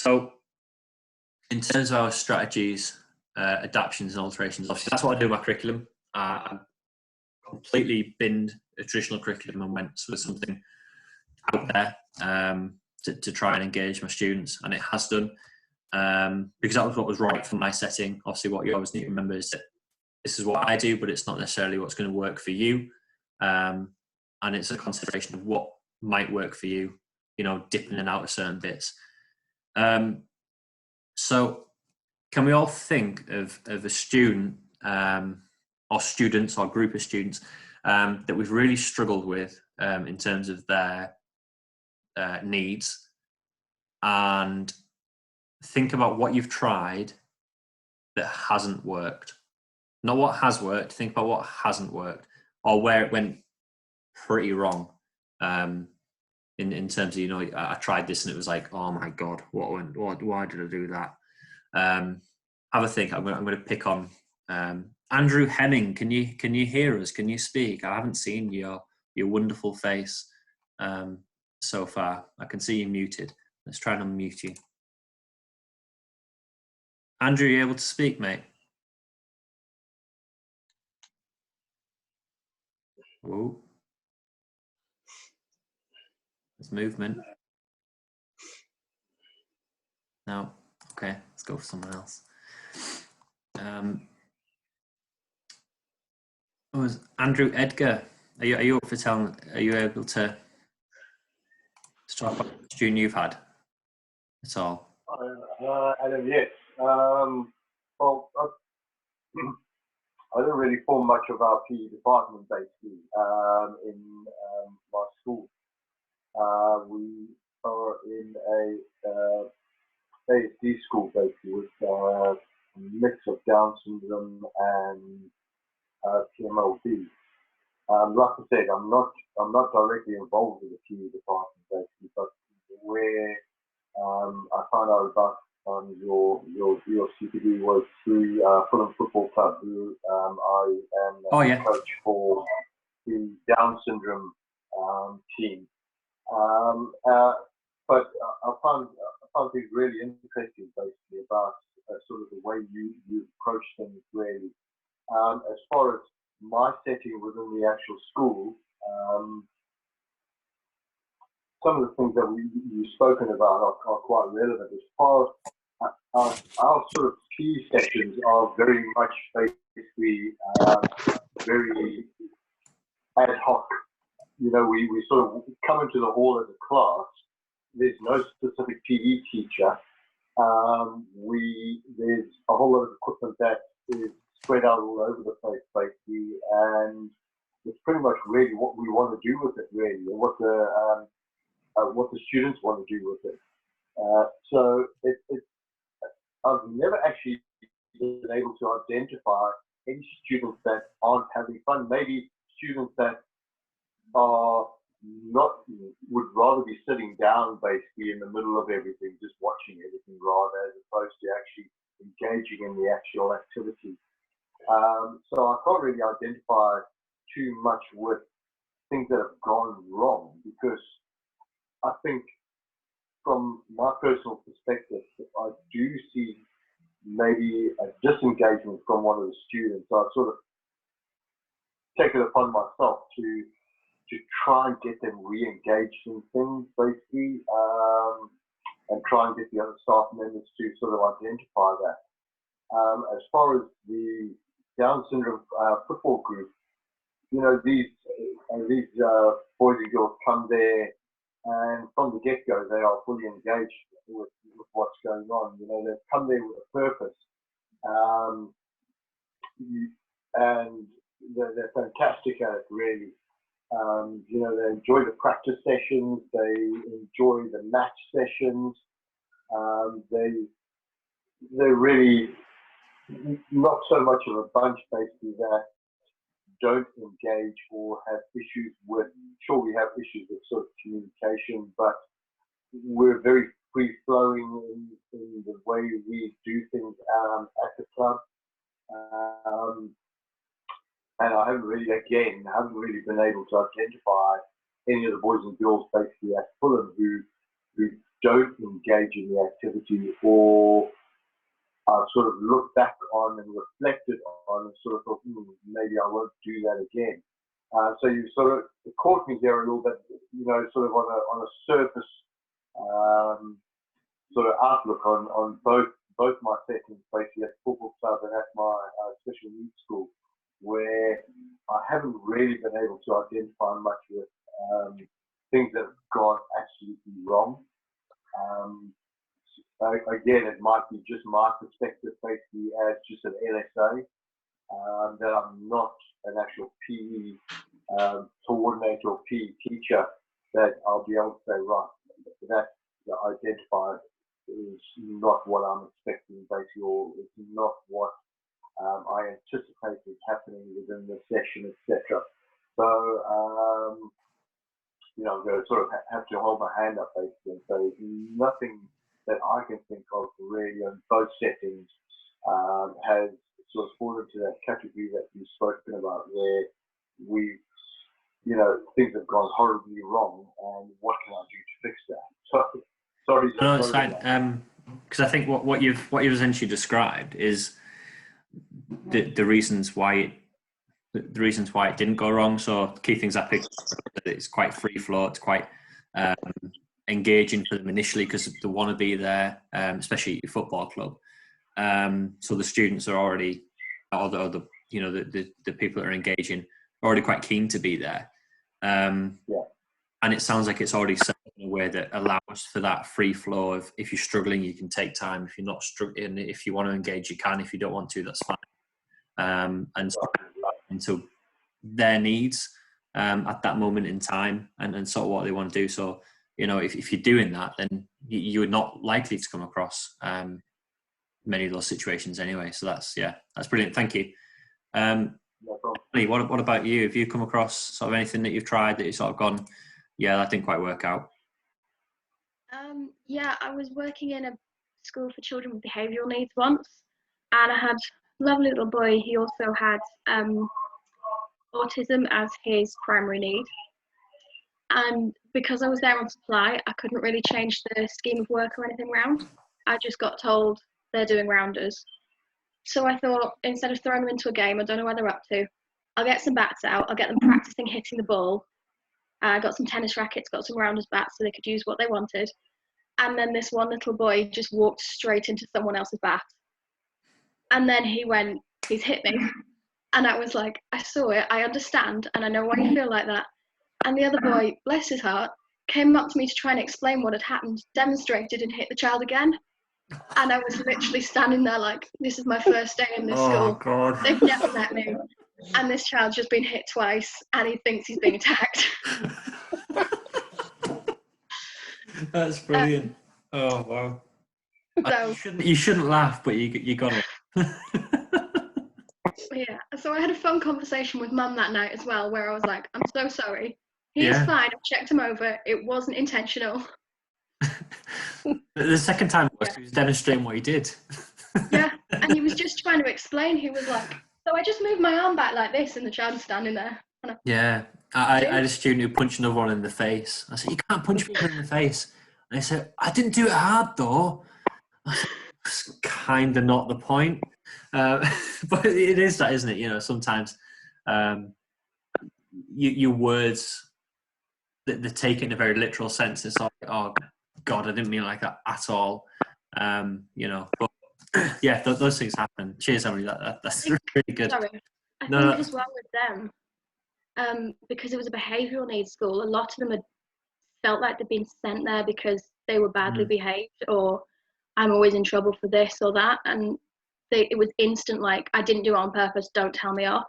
So in terms of our strategies, adaptations and alterations, obviously that's what I do with my curriculum. I completely binned a traditional curriculum and went with something out there to try and engage my students, and it has done, because that was what was right for my setting. Obviously what you always need to remember is that this is what I do, but it's not necessarily what's going to work for you, and it's a consideration of what might work for you, you know, dipping in and out of certain bits. So can we all think of a student or students or group of students that we've really struggled with in terms of their needs, and think about what you've tried that hasn't worked? Not what has worked, think about what hasn't worked, or where it went pretty wrong. In terms of, you know, I tried this and it was like, oh my God, why did I do that? Have a think. I'm going to pick on Andrew Hemming. Can you hear us? Can you speak? I haven't seen your wonderful face so far. I can see you muted. Let's try and unmute you. Andrew, are you able to speak, mate? Whoa. There's movement. No. Okay, let's go for someone else. Andrew Edgar, are you up for telling? Are you able to talk about the student you've had? That's all. Adam, yes. Well, I don't really form much of our PE department basically in my school. We are in a ASD school basically with a mix of Down syndrome and PMLD. Like I said, I'm not directly involved with the PE department basically, but where I found out about your CPD was through Fulham Football Club, who I am a coach for the Down syndrome team. But I found things really interesting basically about sort of the way you approach things really. As far as my setting within the actual school, some of the things that you've spoken about are quite relevant. As far as our sort of PE sessions are very much basically very ad hoc. You know, we sort of come into the hall as a class. There's no specific PE teacher. There's a whole lot of equipment that is spread out all over the place, basically, and it's pretty much really what we want to do with it, really, and what the students want to do with it. So I've never actually been able to identify any students that aren't having fun. Maybe students that are not, would rather be sitting down basically in the middle of everything, just watching everything rather, as opposed to actually engaging in the actual activity. So I can't really identify too much with things that have gone wrong, because I think from my personal perspective, I do see maybe a disengagement from one of the students. So I sort of take it upon myself to try and get them re-engaged in things, basically, and try and get the other staff members to sort of identify that. As far as the Down syndrome football group, you know, these boys and girls come there, and from the get-go, they are fully engaged with what's going on. You know, they come there with a purpose, and they're fantastic at it, really. You know, they enjoy the practice sessions, they enjoy the match sessions. They're really not so much of a bunch, basically, that don't engage or have issues with. Sure, we have issues with sort of communication, but we're very free-flowing in the way we do things at the club. And I haven't really been able to identify any of the boys and girls basically at Fulham who don't engage in the activity, or I've sort of looked back on and reflected on and sort of thought, maybe I won't do that again. So you sort of caught me there a little bit, sort of on a surface sort of outlook on both my settings, basically at football club and at my special needs school, where I haven't really been able to identify much with things that have gone absolutely wrong. Again, it might be just my perspective, basically, as just an LSA, that I'm not an actual PE coordinator or PE teacher, that I'll be able to say, right, that identifier is not what I'm expecting, basically, or it's not what I anticipated happening within the session, etc. So, I'm going to sort of have to hold my hand up, basically, and say nothing that I can think of really in both settings has sort of fallen into that category that you've spoken about, where we, things have gone horribly wrong, and what can I do to fix that? Sorry. No, it's fine. Because I think what you've essentially described is the reasons why it didn't go wrong. So key things I picked up, that it's quite free flow, it's quite engaging for them initially because they want to be there, especially at your football club. So the students are already, or the people that are engaging are already quite keen to be there. And it sounds like it's already set in a way that allows for that free flow of, if you're struggling, you can take time. If you're not struggling, if you want to engage, you can. If you don't want to, that's fine. And so into their needs at that moment in time, and sort of what they want to do. So, if you're doing that, then you're not likely to come across many of those situations anyway. So that's brilliant. Thank you. What about you? Have you come across sort of anything that you've tried that you've sort of gone, that didn't quite work out? I was working in a school for children with behavioural needs once, and I had a lovely little boy. He also had autism as his primary need. And because I was there on supply, I couldn't really change the scheme of work or anything around. I just got told they're doing rounders. So I thought, instead of throwing them into a game, I don't know where they're up to, I'll get some bats out, I'll get them practicing hitting the ball. I got some tennis rackets, got some rounders bats so they could use what they wanted. And then this one little boy just walked straight into someone else's bat. And then he's hit me. And I was like, I saw it, I understand, and I know why you feel like that. And the other boy, bless his heart, came up to me to try and explain what had happened, demonstrated, and hit the child again. And I was literally standing there like, this is my first day in this school. God. They've never met me. And this child's just been hit twice, and he thinks he's being attacked. That's brilliant. Oh, wow. So, you shouldn't laugh, but you got to. Yeah, so I had a fun conversation with Mum that night as well, where I was like, I'm so sorry. He's fine, I've checked him over, it wasn't intentional. The second time he was demonstrating what he did. Yeah, and he was just trying to explain. He was like, so I just moved my arm back like this, and the child was standing there. I had a student who punched another one in the face. I said, you can't punch people in the face. And he said, I didn't do it hard though. I said, that's kind of not the point. But it is that, isn't it? Sometimes your words, they take it in a very literal sense. It's like, oh God, I didn't mean it like that at all. But yeah, those things happen. Cheers, Emily. That's really good. Sorry. I think as well with them, because it was a behavioural needs school, a lot of them had felt like they'd been sent there because they were badly behaved, or I'm always in trouble for this or that, and it was instant, like, I didn't do it on purpose, don't tell me off.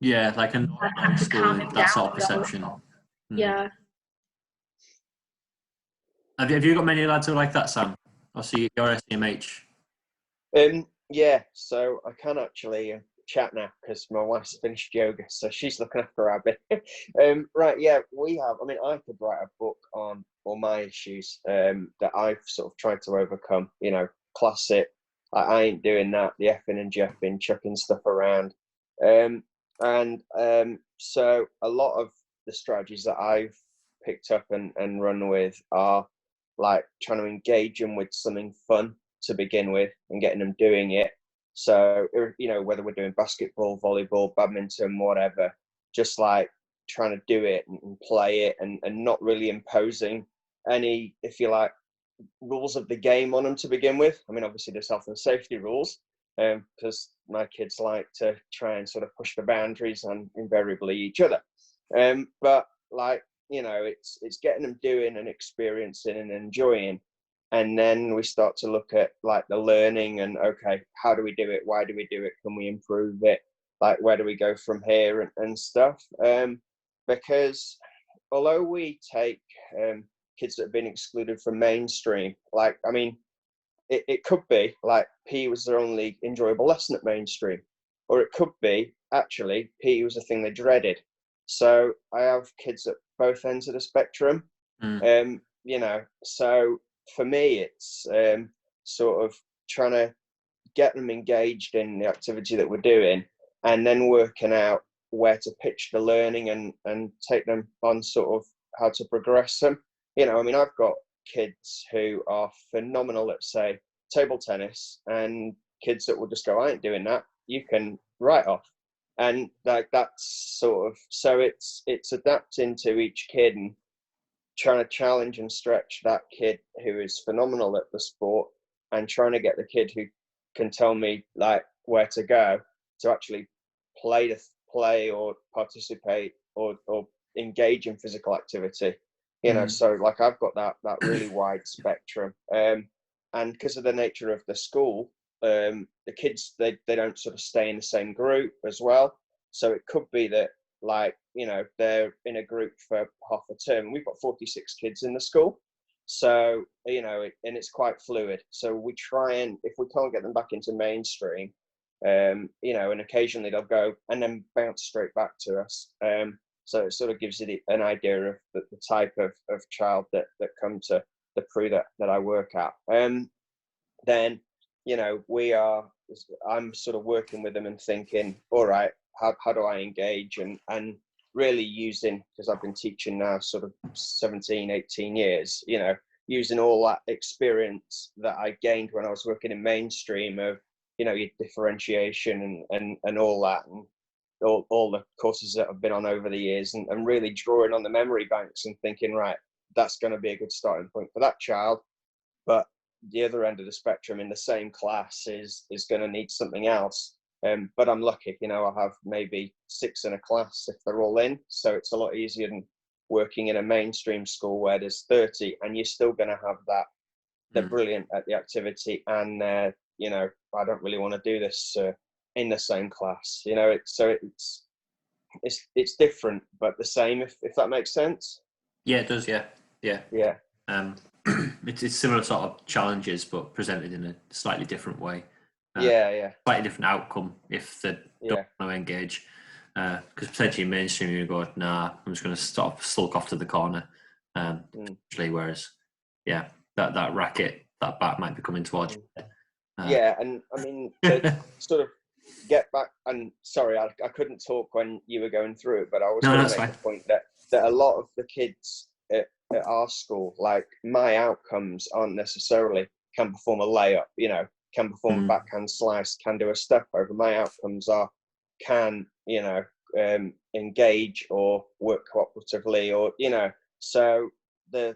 Yeah, like a school, that sort of perception. Yeah. Have you got many lads who are like that, Sam? I see you're SEMH. Yeah, so I can actually chat now because my wife's finished yoga, so she's looking after our bit. Right, yeah, we have. I mean, I could write a book on all my issues that I've sort of tried to overcome. Classic. I ain't doing that. The effing and jeffing, chucking stuff around, so a lot of the strategies that I've picked up and run with are like trying to engage them with something fun to begin with and getting them doing it. So, you know, whether we're doing basketball, volleyball, badminton, whatever, just like trying to do it and play it, and not really imposing any, if you like, rules of the game on them to begin with. I mean, obviously there's health and safety rules, because my kids like to try and sort of push the boundaries on invariably each other. But like, you know, it's getting them doing and experiencing and enjoying. And then we start to look at like the learning and, okay, how do we do it? Why do we do it? Can we improve it? Like, where do we go from here and stuff? Because although we take kids that have been excluded from mainstream, like, I mean, it could be like PE was their only enjoyable lesson at mainstream, or it could be actually PE was the thing they dreaded. So I have kids at both ends of the spectrum. You know, so for me, it's sort of trying to get them engaged in the activity that we're doing, and then working out where to pitch the learning and take them on sort of how to progress them. You know, I mean, I've got kids who are phenomenal at, say, table tennis, and kids that will just go, I ain't doing that. You can write off. And like, that's sort of, so it's adapting to each kid and trying to challenge and stretch that kid who is phenomenal at the sport, and trying to get the kid who can tell me like where to go to actually play or participate or engage in physical activity. You know, so like I've got that really wide spectrum, and because of the nature of the school, the kids they don't sort of stay in the same group as well. So it could be that, like, you know, they're in a group for half a term. We've got 46 kids in the school, so you know, and it's quite fluid. So we try, and if we can't get them back into mainstream, you know, and occasionally they'll go and then bounce straight back to us. So it sort of gives you an idea of the type of child that come to the crew that I work at. Then, you know, I'm sort of working with them and thinking, all right, how do I engage, and really using, because I've been teaching now sort of 17, 18 years, you know, using all that experience that I gained when I was working in mainstream of, you know, your differentiation and all that, and all the courses that I've been on over the years, and really drawing on the memory banks and thinking, right, that's going to be a good starting point for that child. But the other end of the spectrum in the same class is going to need something else. But I'm lucky, you know, I have maybe 6 in a class if they're all in. So it's a lot easier than working in a mainstream school where there's 30 and you're still going to have that. They're brilliant at the activity, and you know, I don't really want to do this in the same class. You know, it's different but the same, if that makes sense. Yeah, it does. Yeah. It's similar sort of challenges, but presented in a slightly different way. Slightly different outcome if they don't want to engage. Because potentially mainstream, you go, nah, I'm just going to sulk off to the corner. Whereas, yeah, that racket, that bat might be coming towards you. And I mean, to sort of get back, and sorry, I couldn't talk when you were going through it, but I was going to make the point that a lot of the kids at our school, like, my outcomes aren't necessarily can perform a layup, you know, can perform a backhand slice, can do a step over. My outcomes are can, you know, engage or work cooperatively, or, you know, so the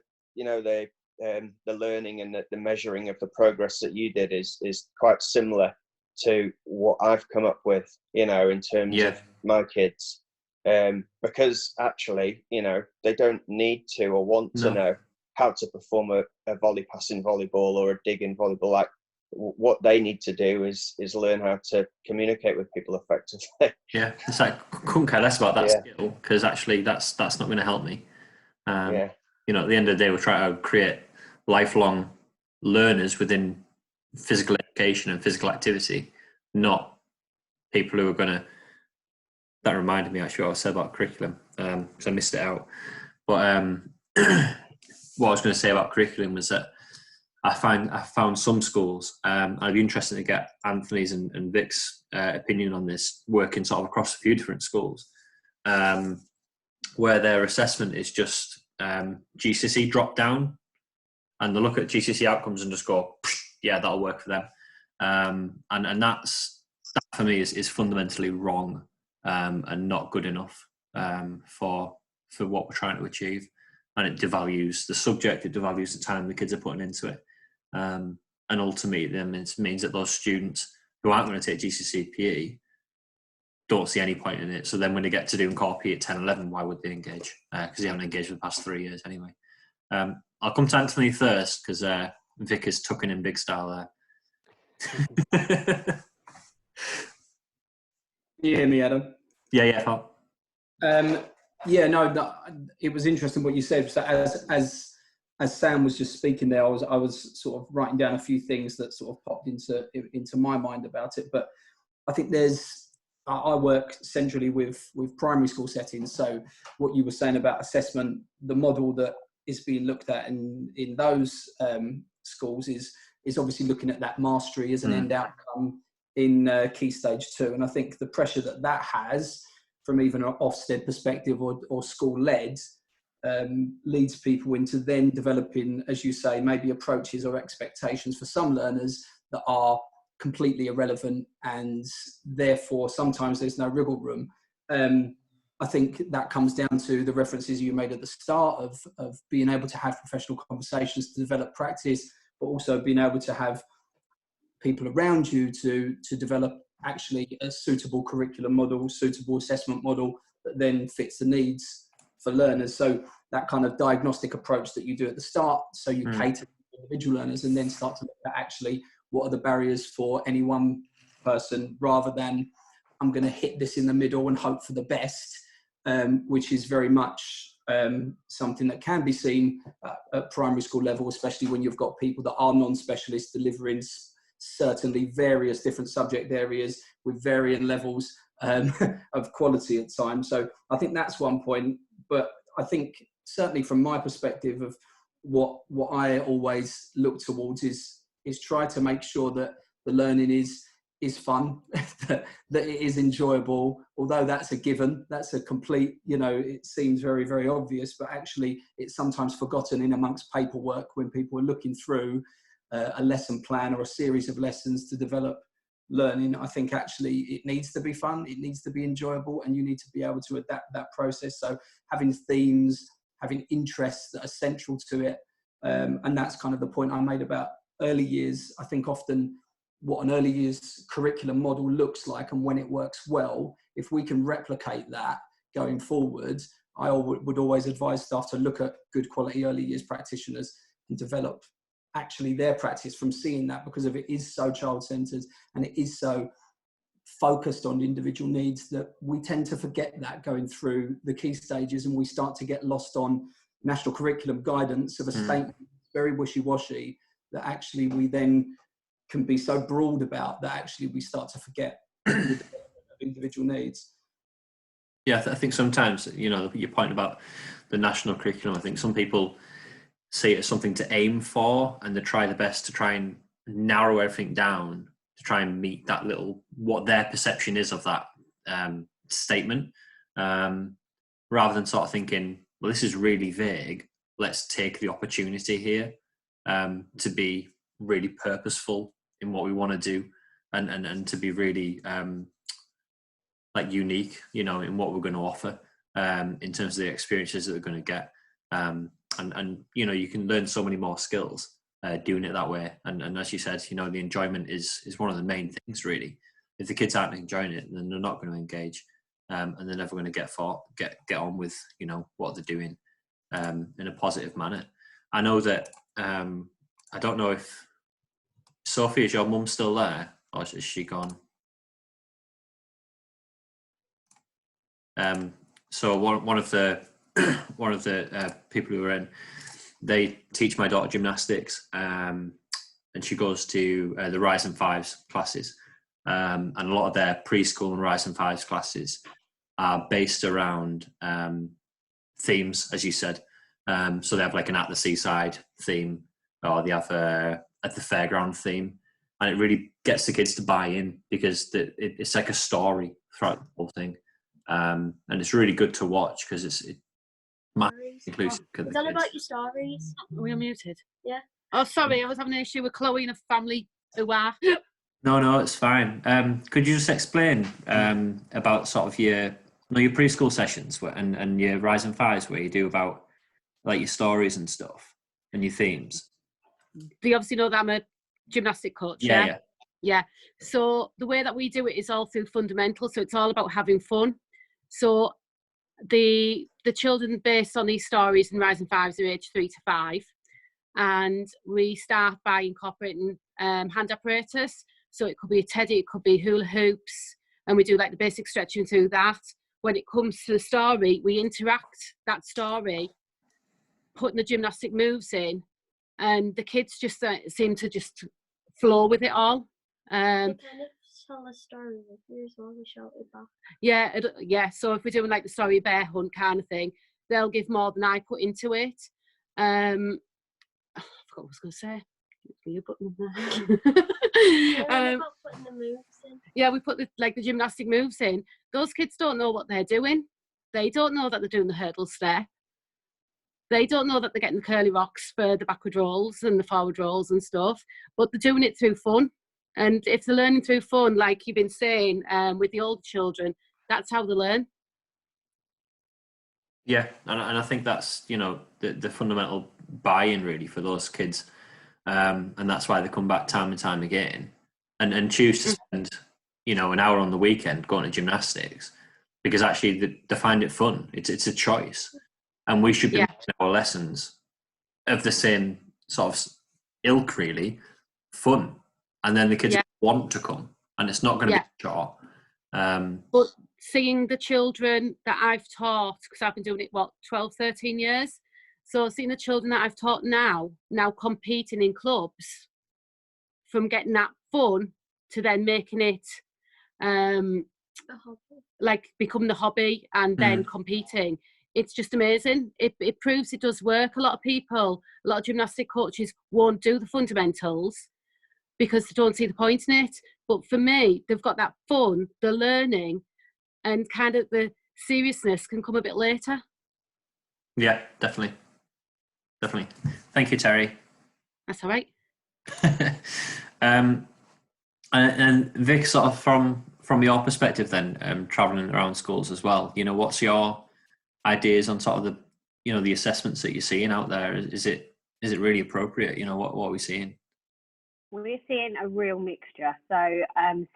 learning and the measuring of the progress that you did is quite similar to what I've come up with, you know, in terms of my kids. Because actually, you know, they don't need to or want to know how to perform a volley pass in volleyball or a dig in volleyball. Like, what they need to do is learn how to communicate with people effectively. Yeah, it's like, couldn't care less about that skill, because actually that's not going to help me. You know, at the end of the day, we're trying to create lifelong learners within physical education and physical activity, not people who are going to. That reminded me actually what I said about curriculum, because I missed it out. But what I was going to say about curriculum was that I found some schools, and I'd be interested to get Anthony's and Vic's opinion on this, working sort of across a few different schools, where their assessment is just GCSE drop down. and they look at GCSE outcomes and just go, yeah, that'll work for them. And that for me is fundamentally wrong, and not good enough for what we're trying to achieve. And it devalues the subject, it devalues the time the kids are putting into it. And ultimately, it means that those students who aren't going to take GCSE PE don't see any point in it. So then when they get to doing core PE at 10, 11, why would they engage? Because they haven't engaged for the past 3 years anyway. I'll come to Anthony first, because Vic is tucking in big style there. You hear me, Adam? Yeah, Paul. Yeah, no, it was interesting what you said. So as Sam was just speaking there, I was sort of writing down a few things that sort of popped into my mind about it. But I think I work centrally with primary school settings. So what you were saying about assessment, the model that is being looked at in those schools is obviously looking at that mastery as an end outcome in Key Stage 2. And I think the pressure that has from even an Ofsted perspective or school-led leads people into then developing, as you say, maybe approaches or expectations for some learners that are completely irrelevant, and therefore sometimes there's no wriggle room. I think that comes down to the references you made at the start of being able to have professional conversations to develop practice, but also being able to have people around you to develop actually a suitable curriculum model, suitable assessment model that then fits the needs for learners. So that kind of diagnostic approach that you do at the start, so you cater to individual learners and then start to look at actually what are the barriers for any one person, rather than I'm going to hit this in the middle and hope for the best, which is very much something that can be seen at primary school level, especially when you've got people that are non-specialists delivering certainly various different subject areas with varying levels of quality at times. So I think that's one point. But I think certainly from my perspective of what I always look towards is try to make sure that the learning is fun, that it is enjoyable, although that's a given, that's a complete, it seems very, very obvious, but actually it's sometimes forgotten in amongst paperwork when people are looking through a lesson plan or a series of lessons to develop learning. I think actually it needs to be fun, it needs to be enjoyable, and you need to be able to adapt that process. So having themes, having interests that are central to it, and that's kind of the point I made about early years. I think often what an early years curriculum model looks like and when it works well, if we can replicate that going forward, I would always advise staff to look at good quality early years practitioners and develop actually their practice from seeing that, because if it is so child-centered and it is so focused on individual needs, that we tend to forget that going through the key stages, and we start to get lost on national curriculum guidance of a statement very wishy-washy, that actually we then can be so broad about that actually we start to forget the development of individual needs. Yeah, I think sometimes, your point about the national curriculum, I think some people see it as something to aim for, and they try the best to try and narrow everything down to try and meet that what their perception is of that statement, rather than sort of thinking, well, this is really vague, let's take the opportunity here to be really purposeful in what we want to do, and to be really unique, in what we're going to offer, in terms of the experiences that they're going to get. And you can learn so many more skills doing it that way. And as you said, the enjoyment is one of the main things, really. If the kids aren't enjoying it, then they're not going to engage, and they're never going to get on with what they're doing in a positive manner. I know that I don't know if Sophie, is your mum still there, or is she gone? So one of the people who are in, they teach my daughter gymnastics, and she goes to the Rise and Fives classes, and a lot of their preschool and Rise and Fives classes are based around themes, as you said. So they have like an At the Seaside theme, or they have at the fairground theme, and it really gets the kids to buy in, because it's like a story throughout the whole thing. And it's really good to watch, because Stories. inclusive. It's all about your stories. Are we unmuted? Yeah. Oh, sorry, I was having an issue with Chloe and a family who are. No, it's fine. Could you just explain about sort of your preschool sessions and your Rise and Fives where you do about like your stories and stuff and your themes? They obviously know that I'm a gymnastic coach. Yeah. So the way that we do it is all through fundamentals. So it's all about having fun. So the children based on these stories in Rise and Fives are aged 3 to 5. And we start by incorporating hand apparatus. So it could be a teddy, it could be hula hoops, and we do like the basic stretching through that. When it comes to the story, we interact that story, putting the gymnastic moves in, and the kids just seem to just flow with it all. They kind of tell a story with you as well, we shout it back. Yeah. So if we're doing like the story bear hunt kind of thing, they'll give more than I put into it. I forgot what I was going to say. Your button Yeah, about putting the moves in. Yeah, we put the gymnastic moves in. Those kids don't know what they're doing. They don't know that they're doing the hurdle step. They don't know that they're getting the curly rocks for the backward rolls and the forward rolls and stuff, but they're doing it through fun. And if they're learning through fun, like you've been saying with the older children, that's how they learn. Yeah, and I think that's, the fundamental buy-in really for those kids. And that's why they come back time and time again and choose to spend, an hour on the weekend going to gymnastics because actually they find it fun. It's a choice. And we should be making our lessons of the same sort of ilk, really, fun. And then the kids want to come and it's not going to be a chore. But seeing the children that I've taught, because I've been doing it, 12, 13 years. So seeing the children that I've taught now competing in clubs, from getting that fun to then making it like become the hobby and then competing. It's just amazing. It proves it does work. A lot of gymnastic coaches won't do the fundamentals because they don't see the point in it. But for me, they've got that fun, the learning, and kind of the seriousness can come a bit later. Yeah, definitely. Thank you, Terry. That's all right. And Vic, sort of from your perspective then, traveling around schools as well, what's your ideas on sort of the assessments that you're seeing out there? Is it really appropriate? What are we seeing? We're seeing a real mixture. So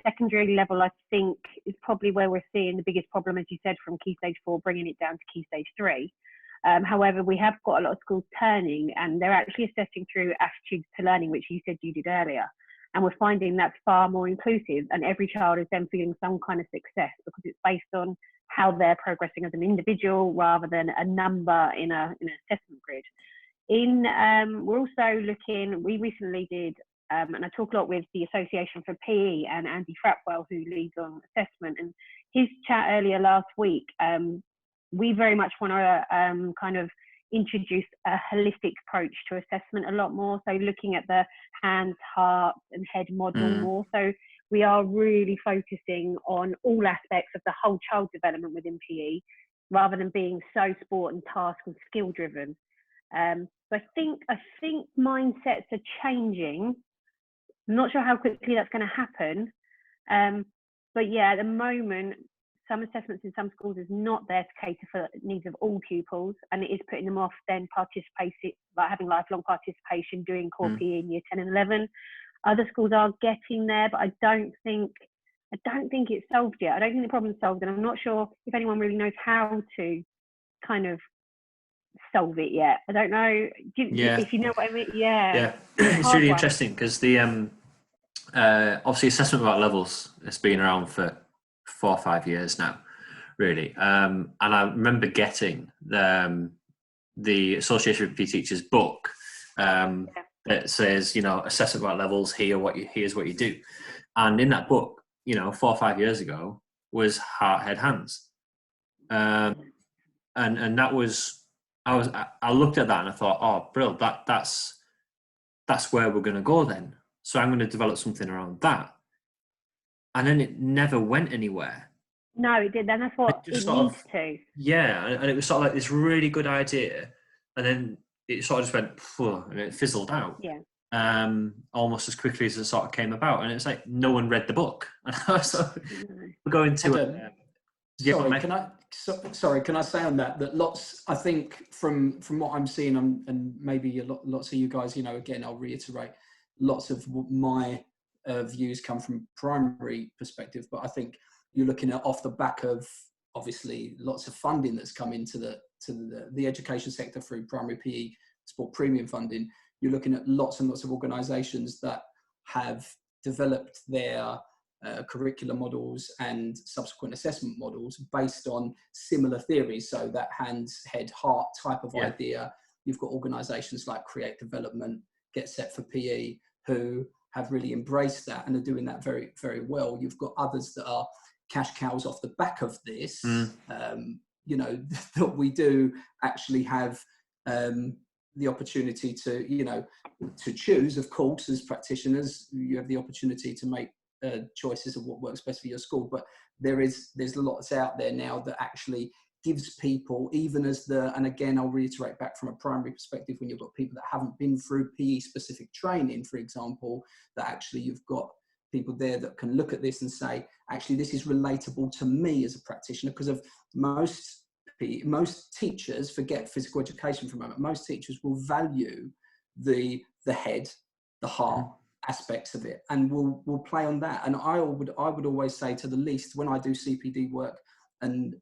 secondary level, I think, is probably where we're seeing the biggest problem, as you said, from Key Stage 4, bringing it down to Key Stage 3. However, we have got a lot of schools turning and they're actually assessing through attitudes to learning, which you said you did earlier. And we're finding that's far more inclusive and every child is then feeling some kind of success because it's based on how they're progressing as an individual rather than a number in an assessment grid. We're also looking, we recently did, and I talk a lot with the Association for PE and Andy Frapwell, who leads on assessment, and his chat earlier last week, we very much want to kind of introduce a holistic approach to assessment a lot more. So looking at the hands, heart and head model more. So we are really focusing on all aspects of the whole child development within PE, rather than being so sport and task and skill driven. So I think mindsets are changing. I'm not sure how quickly that's going to happen. But yeah, at the moment, some assessments in some schools is not there to cater for the needs of all pupils, and it is putting them off then participating, like having lifelong participation, doing core PE in year 10 and 11. Other schools are getting there, but I don't think it's solved yet. I don't think the problem's solved, and I'm not sure if anyone really knows how to kind of solve it yet. I don't know if you know what I mean. Yeah. It's really interesting because the obviously assessment about levels has been around for 4 or 5 years now, really. And I remember getting the Association of PE Teachers book that says, assessment about levels, here's what you do. And in that book, 4 or 5 years ago, was heart, head, hands. And that was, I looked at that and I thought, oh, brilliant, that's where we're going to go then. So I'm going to develop something around that. And then it never went anywhere. No, it did. Then that's what it needs to. Yeah, and it was sort of like this really good idea, and then it sort of just went, and it fizzled out. Yeah. Almost as quickly as it sort of came about, and it's like no one read the book. So we're going to. Sorry, can I say on that lots, I think from what I'm seeing, and maybe lots of you guys, you know, again, I'll reiterate, lots of my views come from primary perspective, but I think you're looking at off the back of obviously lots of funding that's come into the education sector through primary PE sport premium funding. You're looking at lots and lots of organisations that have developed their curricular models and subsequent assessment models based on similar theories. So that hands, head, heart type of idea. You've got organisations like Create Development, Get Set for PE, who have really embraced that and are doing that very, very well. You've got others that are cash cows off the back of this. You know, that we do actually have the opportunity to, you know, to choose, of course, as practitioners, you have the opportunity to make choices of what works best for your school, but there's lots out there now that actually gives people, even as and again, I'll reiterate back from a primary perspective, when you've got people that haven't been through PE specific training, for example, that actually you've got people there that can look at this and say, actually, this is relatable to me as a practitioner, because of most teachers, forget physical education for a moment, most teachers will value the head, the heart, aspects of it, and we'll play on that. And I would always say, to the least, when I do CPD work and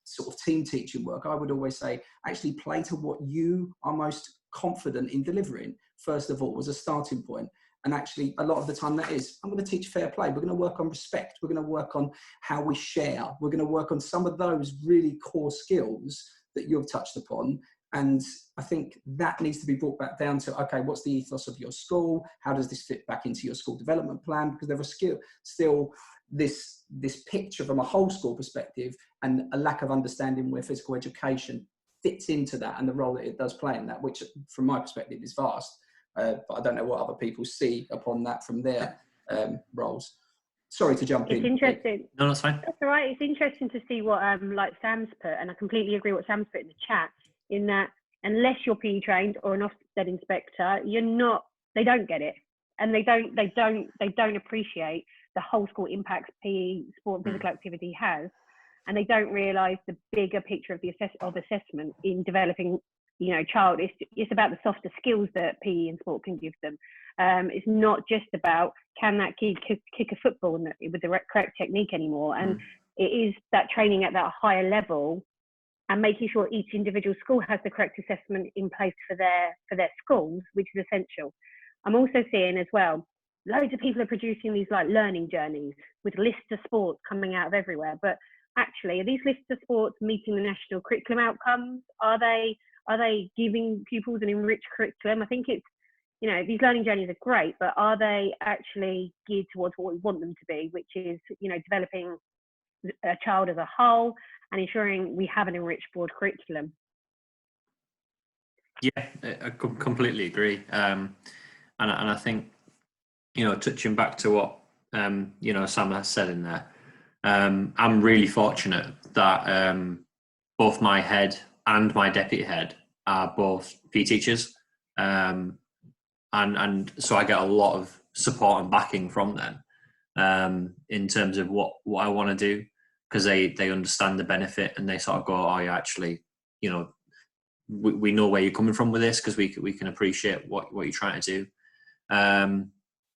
sort of team teaching work, I would always say, actually play to what you are most confident in delivering, first of all, as a starting point. And actually, a lot of the time that is, I'm going to teach fair play. We're going to work on respect. We're going to work on how we share. We're going to work on some of those really core skills that you've touched upon. And I think that needs to be brought back down to, okay, what's the ethos of your school? How does this fit back into your school development plan? Because there are still this picture from a whole school perspective, and a lack of understanding where physical education fits into that and the role that it does play in that, which from my perspective is vast. But I don't know what other people see upon that from their roles. Sorry to jump in. It's interesting. No, that's fine. That's all right. It's interesting to see what like Sam's put, and I completely agree what Sam's put in the chat, in that unless you're PE trained or an Ofsted inspector, they don't get it. And they don't appreciate the whole school impacts PE, sport and physical activity has. And they don't realise the bigger picture of assessment in developing, you know, child. It's about the softer skills that PE and sport can give them. It's not just about, can that kid kick a football with the correct technique anymore. And it is that training at that higher level and making sure each individual school has the correct assessment in place for their schools, which is essential. I'm also seeing as well, loads of people are producing these like learning journeys with lists of sports coming out of everywhere. But actually, are these lists of sports meeting the national curriculum outcomes? Are they giving pupils an enriched curriculum? I think it's, you know, these learning journeys are great, but are they actually geared towards what we want them to be, which is, you know, developing a child as a whole and ensuring we have an enriched broad curriculum? Yeah, I completely agree. And I think, you know, touching back to what, you know, Sam has said in there, I'm really fortunate that both my head and my deputy head are both PE teachers. And so I get a lot of support and backing from them in terms of what I want to do, because they understand the benefit and they sort of go, oh yeah, actually, you know, we know where you're coming from with this, because we can appreciate what you're trying to do.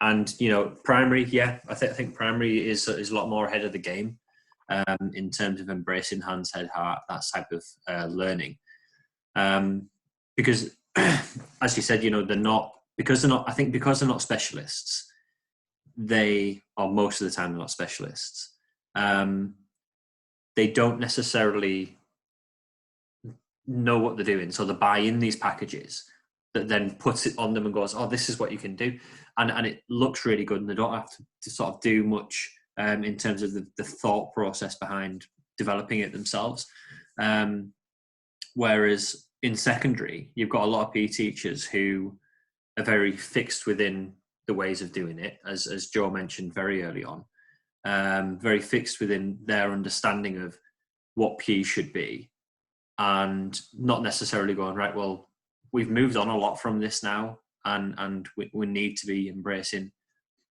And, you know, primary, yeah, I think primary is a lot more ahead of the game in terms of embracing hands, head, heart, that type of learning. Because, as you said, you know, they're not specialists, or most of the time they're not specialists, they don't necessarily know what they're doing. So they buy in these packages that then puts it on them and goes, oh, this is what you can do. And it looks really good, and they don't have to sort of do much in terms of the thought process behind developing it themselves. Whereas in secondary, you've got a lot of PE teachers who are very fixed within the ways of doing it, as Joe mentioned very early on. very fixed within their understanding of what PE should be, and not necessarily going, right, well, we've moved on a lot from this now, and we need to be embracing,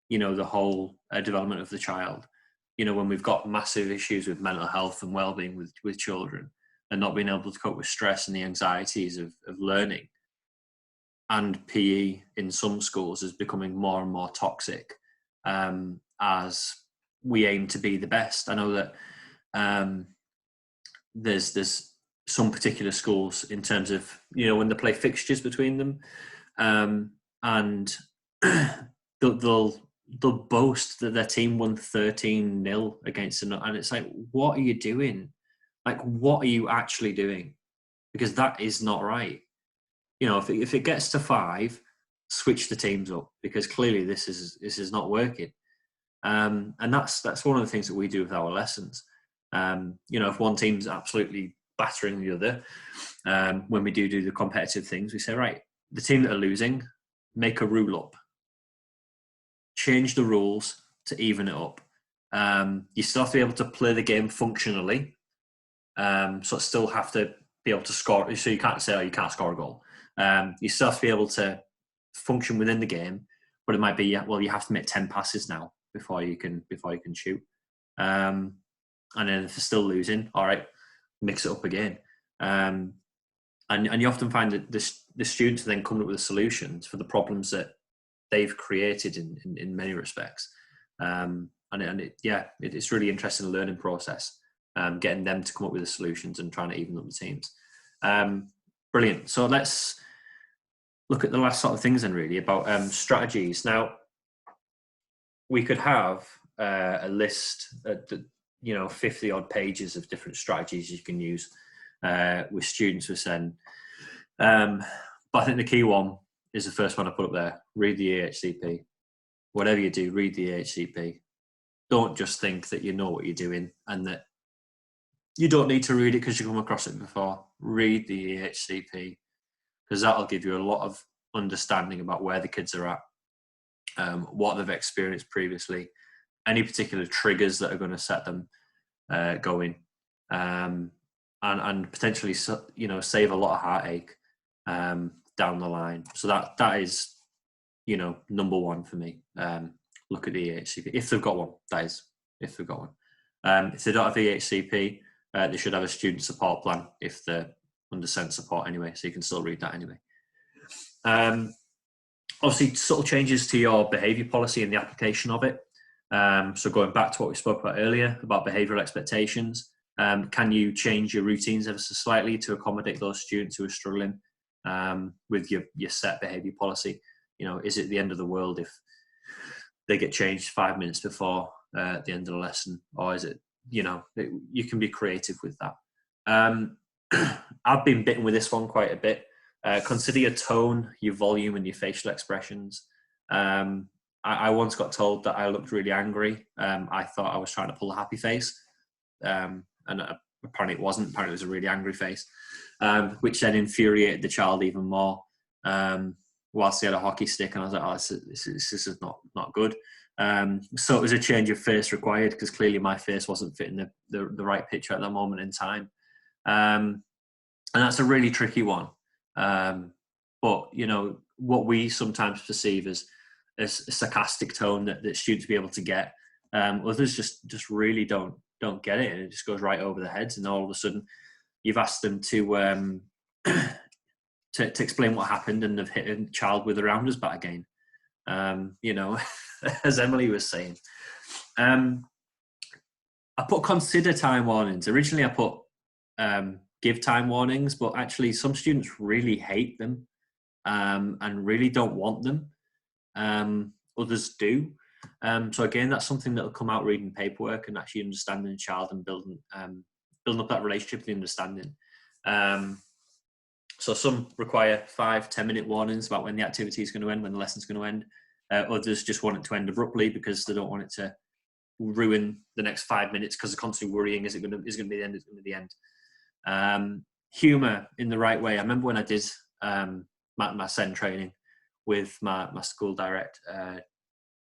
the whole development of the child. When we've got massive issues with mental health and well-being with children, and not being able to cope with stress and the anxieties of learning, and PE in some schools is becoming more and more toxic, as we aim to be the best. I know that there's some particular schools in terms of, when they play fixtures between them, and they'll boast that their team won 13-0 against another, and it's like, what are you doing? Like, what are you actually doing? Because that is not right. If it gets to 5, switch the teams up, because clearly this is not working. And that's one of the things that we do with our lessons. If one team's absolutely battering the other, when we do the competitive things, we say, right, the team that are losing, make a rule up. Change the rules to even it up. You still have to be able to play the game functionally. So still have to be able to score. So you can't say, oh, you can't score a goal. You still have to be able to function within the game, but it might be, well, you have to make 10 passes now before you can shoot. And then if they're still losing, all right, mix it up again. And you often find that the students then come up with the solutions for the problems that they've created in many respects. It's really interesting learning process, getting them to come up with the solutions and trying to even up the teams. Brilliant. So let's look at the last sort of things then, really, about strategies. Now, we could have a list, 50 odd pages of different strategies you can use with students with SEN. But I think the key one is the first one I put up there. Read the EHCP. Whatever you do, read the EHCP. Don't just think that you know what you're doing and that you don't need to read it because you've come across it before. Read the EHCP, because that'll give you a lot of understanding about where the kids are at, what they've experienced previously, any particular triggers that are going to set them going, and potentially, save a lot of heartache down the line. So that is, number one for me. Look at the EHCP if they've got one. That is, if they've got one. If they don't have the EHCP, they should have a student support plan if they're under SEN support anyway, so you can still read that anyway. Obviously, subtle changes to your behaviour policy and the application of it. So going back to what we spoke about earlier about behavioural expectations, can you change your routines ever so slightly to accommodate those students who are struggling with your set behaviour policy? Is it the end of the world if they get changed 5 minutes before the end of the lesson, or is it, you can be creative with that. I've been bitten with this one quite a bit. Consider your tone, your volume, and your facial expressions. I once got told that I looked really angry. I thought I was trying to pull a happy face, and apparently it wasn't. Apparently it was a really angry face, which then infuriated the child even more. Whilst he had a hockey stick, and I was like, "Oh, this is not good." So it was a change of face required, because clearly my face wasn't fitting the right picture at that moment in time. And that's a really tricky one. But what we sometimes perceive as a sarcastic tone that students be able to get, others just really don't get it, and it just goes right over their heads, and all of a sudden you've asked them to to explain what happened, and they've hit a child with a rounders bat again. As Emily was saying. I put consider time warnings. Originally I put give time warnings, but actually some students really hate them and really don't want them. Others do. So again, that's something that'll come out reading paperwork and actually understanding the child and building up that relationship and understanding. So some require 5-10 minute warnings about when the activity is going to end, when the lesson's going to end. Others just want it to end abruptly because they don't want it to ruin the next 5 minutes because they're constantly worrying, is it going to be the end? Is it going to be the end? Humour in the right way. I remember when I did my SEN training with my school direct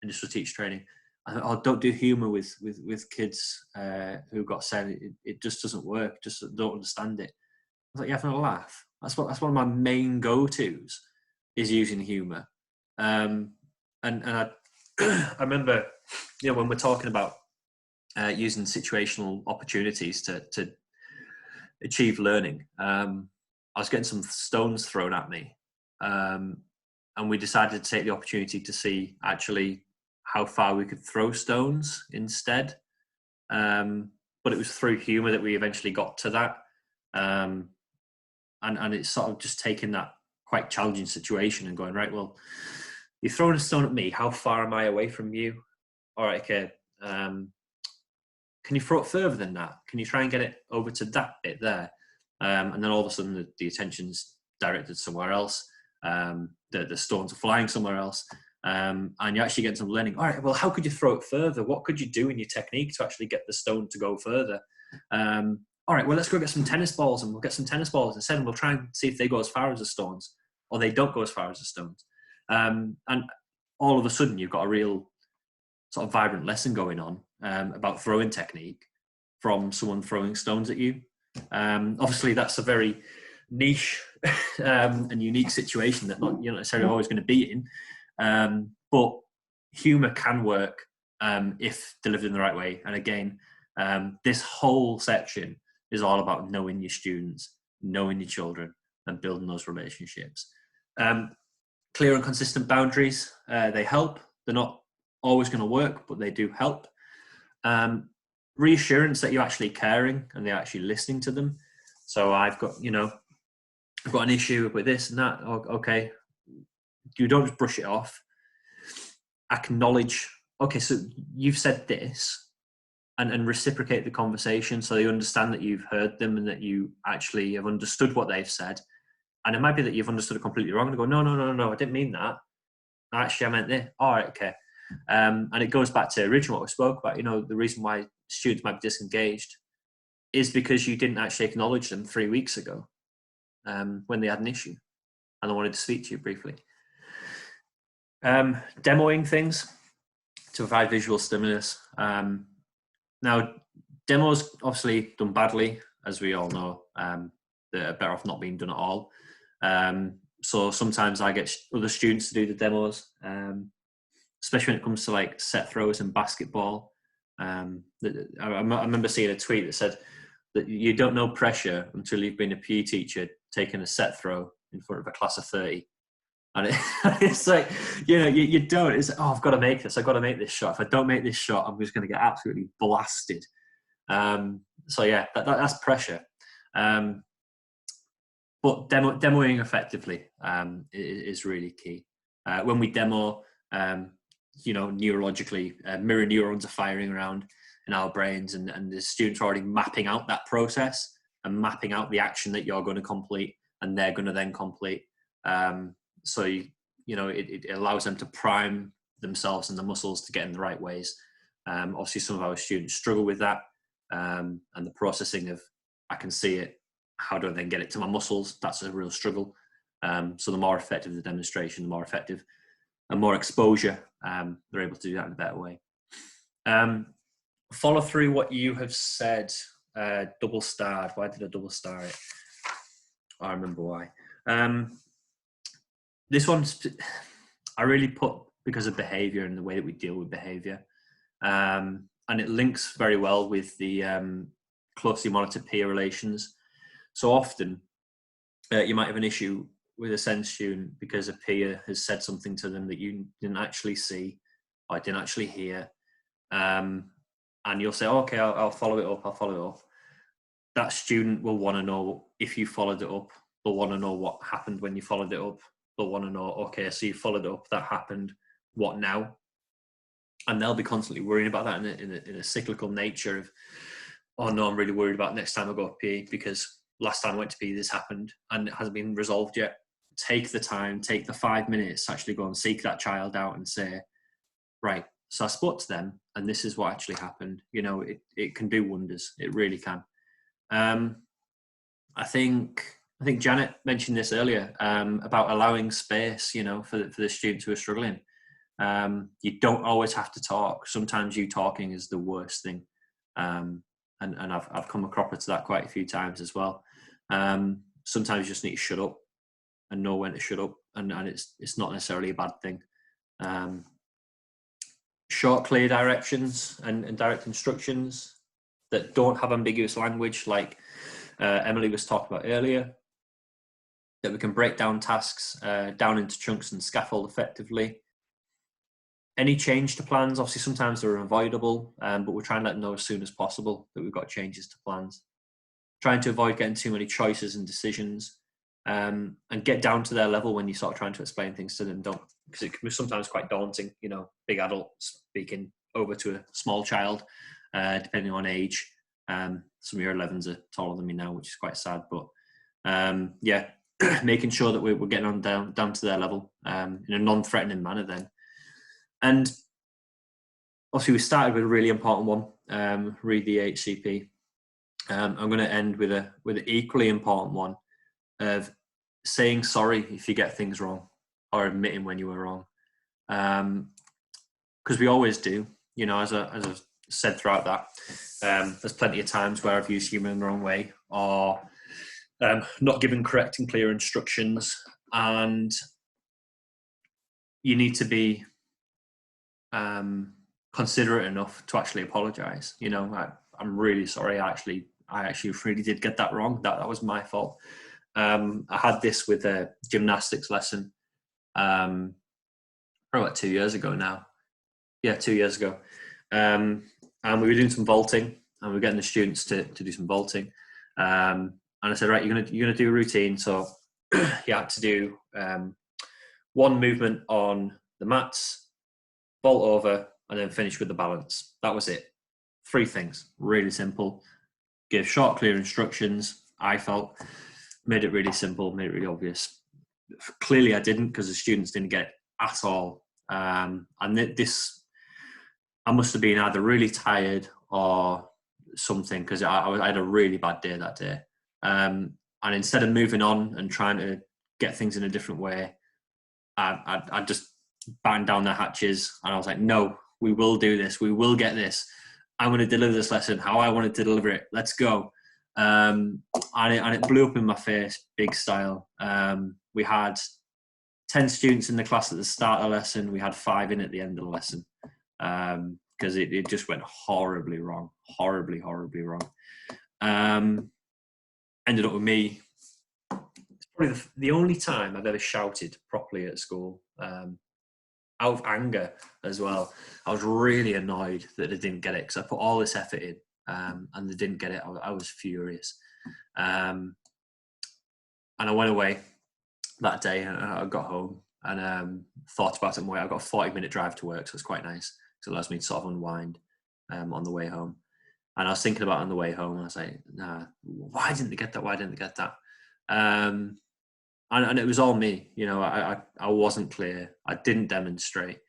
industrial teacher training, oh, don't do humour with kids who got SEN. It just doesn't work. Just don't understand it. I was like, you're having a laugh. That's one of my main go-tos, is using humour. And I I remember, when we're talking about using situational opportunities to achieve learning, I was getting some stones thrown at me, and we decided to take the opportunity to see actually how far we could throw stones instead. But it was through humour that we eventually got to that. And it's sort of just taking that quite challenging situation and going, right, well, you're throwing a stone at me. How far am I away from you? All right, okay. Can you throw it further than that? Can you try and get it over to that bit there? And then all of a sudden the attention's directed somewhere else. The stones are flying somewhere else. And you're actually getting some learning. All right, well, how could you throw it further? What could you do in your technique to actually get the stone to go further? All right, well, let's go get some tennis balls, and we'll get some tennis balls instead, and we'll try and see if they go as far as the stones, or they don't go as far as the stones. And all of a sudden, you've got a real sort of vibrant lesson going on about throwing technique from someone throwing stones at you. Obviously, that's a very niche and unique situation that you're not necessarily always going to be in. But humour can work if delivered in the right way. And again, this whole section is all about knowing your students, knowing your children, and building those relationships. Clear and consistent boundaries, they help. They're not always going to work, but they do help. Reassurance that you're actually caring and they're actually listening to them. So I've got an issue with this and that. Okay, you don't just brush it off. Acknowledge, okay, so you've said this, and reciprocate the conversation so they understand that you've heard them and that you actually have understood what they've said. And it might be that you've understood it completely wrong and go, no, I didn't mean that. Actually, I meant this. All right, okay. And it goes back to originally what we spoke about. The reason why students might be disengaged is because you didn't actually acknowledge them 3 weeks ago when they had an issue and they wanted to speak to you briefly. Demoing things to provide visual stimulus. Now, demos obviously done badly, as we all know. They're better off not being done at all. So sometimes I get other students to do the demos, especially when it comes to like set throws and basketball. I remember seeing a tweet that said that you don't know pressure until you've been a PE teacher taking a set throw in front of a class of 30. And it's like, you don't. It's like, oh, I've got to make this. I've got to make this shot. If I don't make this shot, I'm just going to get absolutely blasted. So yeah, that's pressure. But demoing effectively is really key. When we demo, neurologically, mirror neurons are firing around in our brains, and the students are already mapping out that process and mapping out the action that you're going to complete and they're going to then complete. So it allows them to prime themselves and the muscles to get in the right ways. Obviously, some of our students struggle with that, and the processing of, I can see it, how do I then get it to my muscles? That's a real struggle. So the more effective the demonstration, the more effective and more exposure, they're able to do that in a better way. Follow through what you have said. Double starred. Why did I double star it? I remember why. This one's, I really put because of behaviour and the way that we deal with behaviour. And it links very well with the closely monitored peer relations. So often you might have an issue with a SEN student because a peer has said something to them that you didn't actually see or didn't actually hear. And you'll say, okay, I'll follow it up. That student will want to know if you followed it up. They'll want to know what happened when you followed it up. They'll want to know, okay, so you followed it up, that happened, what now? And they'll be constantly worrying about that in a cyclical nature of, oh no, I'm really worried about next time I go to PE because last time I went to PE, this happened and it hasn't been resolved yet. Take the time, take the 5 minutes to actually go and seek that child out and say, right, so I spoke to them and this is what actually happened. It can do wonders. It really can. I think Janet mentioned this earlier about allowing space, for the students who are struggling. You don't always have to talk. Sometimes you talking is the worst thing. And I've come across to that quite a few times as well. Sometimes you just need to shut up and know when to shut up, and it's not necessarily a bad thing. Short, clear directions and direct instructions that don't have ambiguous language, like Emily was talking about earlier, that we can break down tasks down into chunks and scaffold effectively. Any change to plans, obviously sometimes they're unavoidable, but we're trying to let them know as soon as possible that we've got changes to plans. Trying to avoid getting too many choices and decisions, and get down to their level when you start trying to explain things to them. Don't, because it can be sometimes quite daunting, you know, big adult speaking over to a small child, depending on age. Some of your 11s are taller than me now, which is quite sad, but yeah, making sure that we're getting on down to their level in a non-threatening manner then. And obviously we started with a really important one, read the HCP. I'm going to end with an equally important one of saying sorry if you get things wrong, or admitting when you were wrong, because we always do. You know, as I've said throughout that, there's plenty of times where I've used humour in the wrong way, or not given correct and clear instructions, and you need to be considerate enough to actually apologise. You know, I'm really sorry. I actually really did get that wrong. That was my fault. I had this with a gymnastics lesson, probably about 2 years ago now. Yeah, 2 years ago. And we were doing some vaulting, and we were getting the students to do some vaulting. And I said, right, you're gonna do a routine. So you had to do one movement on the mats, vault over, and then finish with the balance. That was it. 3 things, really simple. Give short, clear instructions. I felt made it really simple, made it really obvious. Clearly, I didn't, because the students didn't get it at all. And this, I must have been either really tired or something, because I had a really bad day that day. And instead of moving on and trying to get things in a different way, I just banged down the hatches, and I was like, no, we will do this. We will get this. I'm going to deliver this lesson how I wanted to deliver it. Let's go. And it blew up in my face, big style. We had 10 students in the class at the start of the lesson. We had 5 in at the end of the lesson, because it just went horribly wrong. Horribly wrong. Ended up with me. It's probably the only time I've ever shouted properly at school, out of anger as well. I was really annoyed that they didn't get it, because I put all this effort in, and they didn't get it. I was furious. And I went away that day, and I got home and thought about it more. I got a 40-minute drive to work, so it's quite nice, because it allows me to sort of unwind on the way home. And I was thinking about it on the way home, and I was like, nah, why didn't they get that? Why didn't they get that? And it was all me. You know, I wasn't clear. I didn't demonstrate.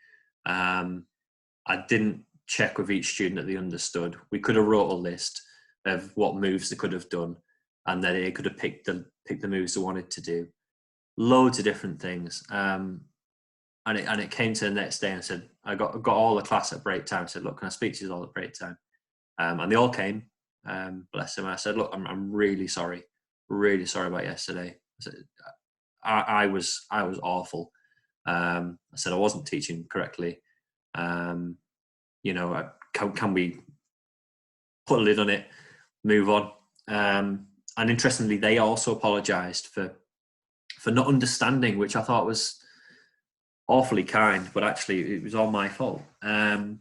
I didn't check with each student that they understood. We could have wrote a list of what moves they could have done, and then they could have picked the moves they wanted to do. Loads of different things. And it came to the next day, and I said, I got all the class at break time. I said, look, can I speak to you all at break time? And they all came. Bless them. I said, look, I'm really sorry about yesterday. I said, I was awful. I said I wasn't teaching correctly. You know, can we put a lid on it, move on? And interestingly, they also apologised for not understanding, which I thought was awfully kind, but actually it was all my fault. And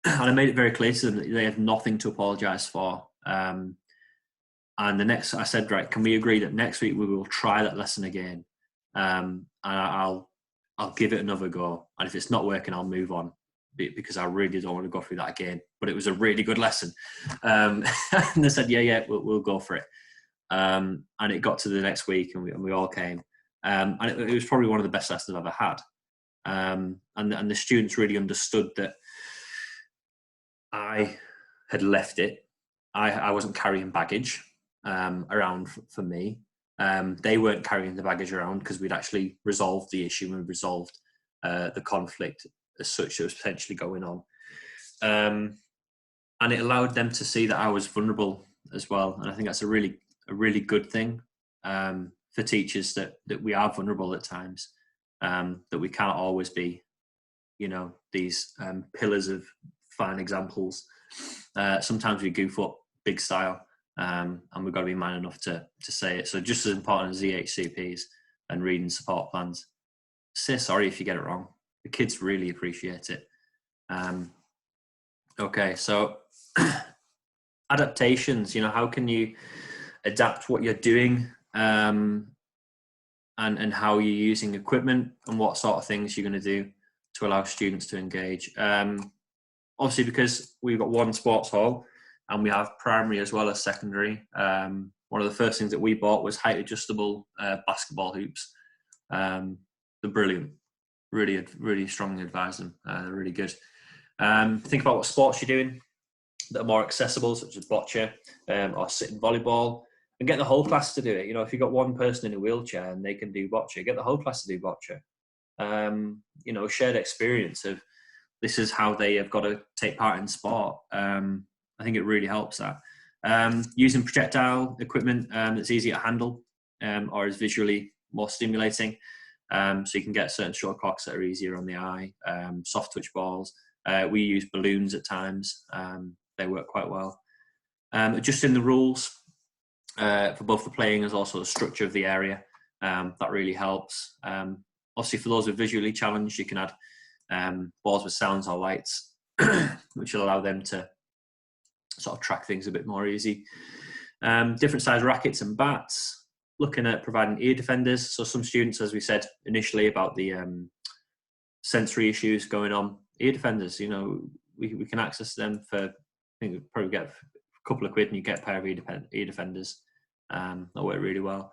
I made it very clear to them that they had nothing to apologise for. And I said, right, can we agree that next week we will try that lesson again? And I'll give it another go. And if it's not working, I'll move on, because I really don't want to go through that again. But it was a really good lesson. And they said, yeah, we'll go for it. And it got to the next week, and we all came. And it was probably one of the best lessons I've ever had. And the students really understood that I had left it. I wasn't carrying baggage around for me. They weren't carrying the baggage around, because we'd actually resolved the issue and resolved the conflict as such that was potentially going on. And it allowed them to see that I was vulnerable as well. And I think that's a really good thing for teachers, that we are vulnerable at times, that we can't always be, these pillars of fine examples. Sometimes we goof up big style, and we've got to be man enough to say it. So just as important as EHCPs and reading support plans, say sorry if you get it wrong. The kids really appreciate it. Okay, so adaptations, how can you adapt what you're doing, and how you're using equipment, and what sort of things you're going to do to allow students to engage. Obviously, because we've got one sports hall and we have primary as well as secondary, one of the first things that we bought was height adjustable basketball hoops. They're brilliant. Really strongly advise them. They're really good. Think about what sports you're doing that are more accessible, such as bocce or sitting volleyball, and get the whole class to do it. If you've got one person in a wheelchair and they can do bocce, get the whole class to do bocce. Shared experience of this is how they have got to take part in sport. I think it really helps that. Using projectile equipment that's easy to handle or is visually more stimulating. So you can get certain shuttlecocks that are easier on the eye, soft twitch balls. We use balloons at times. They work quite well. Adjusting the rules for both the playing as also the structure of the area. That really helps. Obviously, for those who are visually challenged, you can add balls with sounds or lights, which will allow them to sort of track things a bit more easy. Different size rackets and bats. Looking at providing ear defenders. So some students, as we said initially about the sensory issues going on, ear defenders, we can access them for, I think we'd probably get a couple of quid and you get a pair of ear defenders. That work really well.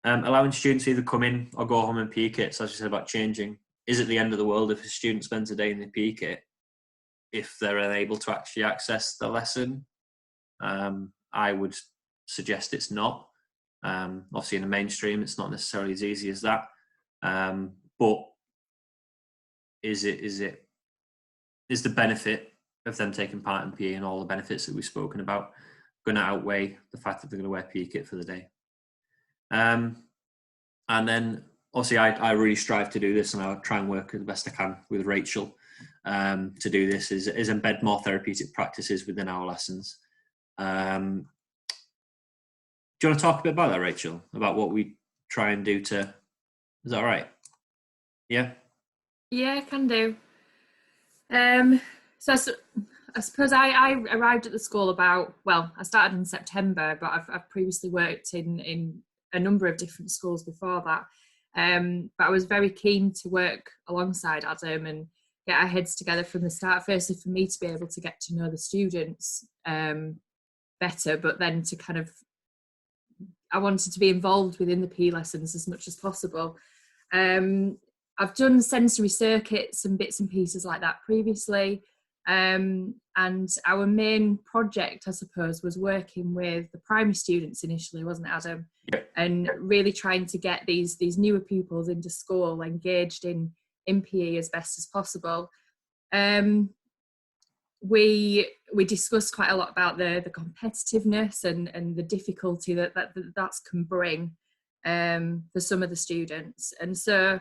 Allowing students to either come in or go home in PE kits, as you said about changing. Is it the end of the world if a student spends a day in the PE kit if they're unable to actually access the lesson? I would suggest it's not. Obviously in the mainstream, it's not necessarily as easy as that. But is the benefit of them taking part in PE and all the benefits that we've spoken about going to outweigh the fact that they're going to wear PE kit for the day? And then obviously I really strive to do this, and I'll try and work the best I can with Rachel to do this, is embed more therapeutic practices within our lessons. Do you want to talk a bit about that, Rachel, about what we try and do to, is that all right? Yeah? Yeah, can do. So I suppose I arrived at the school I started in September, but I've previously worked in a number of different schools before that. But I was very keen to work alongside Adam and get our heads together from the start, firstly for me to be able to get to know the students better, but then to I wanted to be involved within the PE lessons as much as possible. I've done sensory circuits and bits and pieces like that previously. And our main project, I suppose, was working with the primary students initially, wasn't it, Adam? Yeah. And really trying to get these newer pupils into school engaged in PE as best as possible. We discussed quite a lot about the competitiveness and the difficulty that can bring for some of the students. And so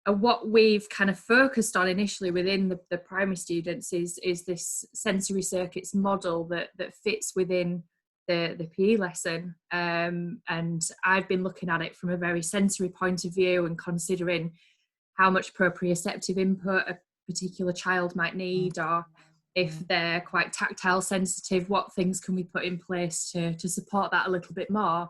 what we've kind of focused on initially within the primary students is this sensory circuits model that fits within the PE lesson. And I've been looking at it from a very sensory point of view and considering how much proprioceptive input a particular child might need, or if they're quite tactile sensitive, what things can we put in place to support that a little bit more.